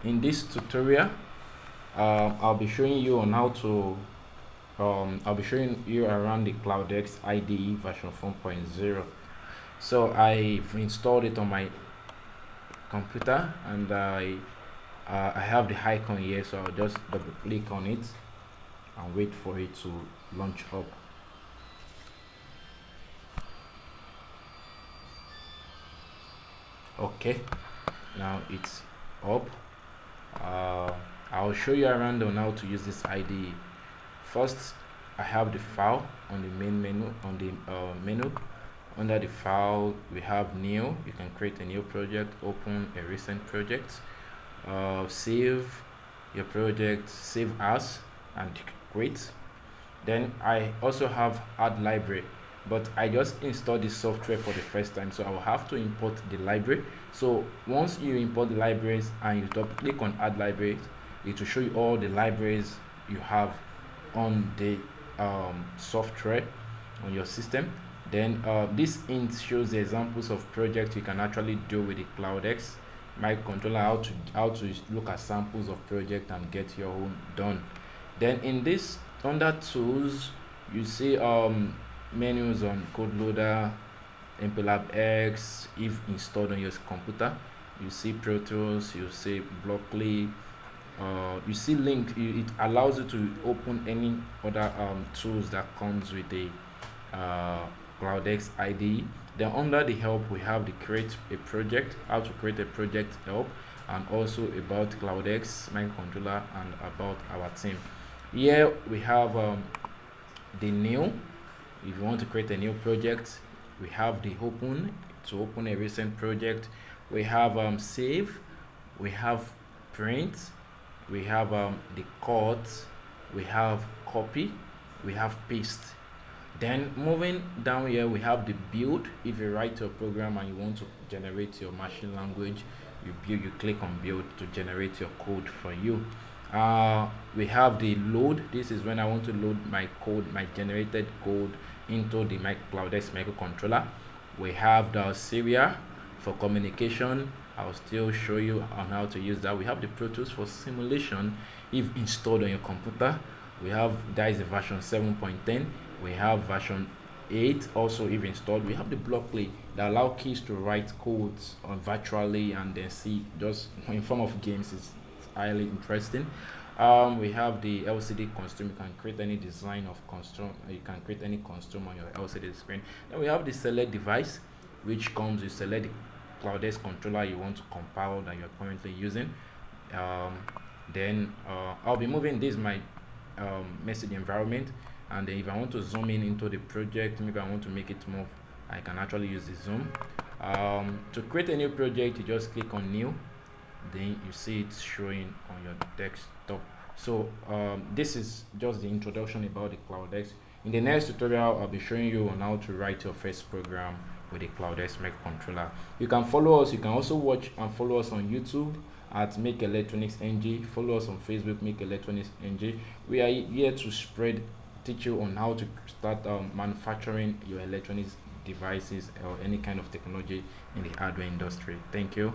in this tutorial, I'll be showing you on how to I'll be showing you around the CloudX IDE version 4.0. So I've installed it on my computer, and I have the icon here, so I'll just double click on it and wait for it to launch up. Okay, now it's up. I'll show you around on how to use this IDE. First, I have the file on the main menu. On the menu, under the file, we have new. You can create a new project, open a recent project, save your project, save as, and create. Then I also have add library, but I just installed this software for the first time, so I will have to import the library. So once you import the libraries and you double click on add libraries, it will show you all the libraries you have on the software on your system. Then this int shows the examples of projects you can actually do with the CloudX Microcontroller, how to look at samples of project and get your own done. Then in this, under tools, you see menus on code loader, MPLAB X if installed on your computer. You see Pro Tools, you see Blockly, you see link. It allows you to open any other tools that comes with the CloudX IDE. Then under the help, we have the create a project, how to create a project help, and also about CloudX Microcontroller and about our team. Here we have the new. If you want to create a new project, we have the open to open a recent project. We have save, we have print, we have the cut, we have copy, we have paste. Then moving down here, we have the build. If you write your program and you want to generate your machine language, you click on build to generate your code for you. We have the load. This is when I want to load my code, my generated code, into the CloudX Microcontroller. We have the serial for communication. I'll still show you on how to use that. We have the Pro Tools for simulation if installed on your computer. We have, that is the version 7.10. We have version 8 also if installed. We have the Blockly that allow kids to write codes on virtually and then see just in form of games. It's highly interesting. We have the LCD costume. You can create any design of costume. You can create any costume on your LCD screen. Then we have the select device, which comes with select the CloudX controller you want to compile that you're currently using. Then I'll be moving this my message environment, and then if I want to zoom in into the project, maybe I want to make it more, I can actually use the zoom. To create a new project, you just click on new, then you see it showing on your desktop. So this is just the introduction about the CloudX. In the next tutorial, I'll be showing you on how to write your first program with the CloudX Microcontroller. You can follow us. You can also watch and follow us on YouTube at Make Electronics NG. Follow us on Facebook, Make Electronics NG. We are here to teach you on how to start manufacturing your electronics devices or any kind of technology in the hardware industry. Thank you.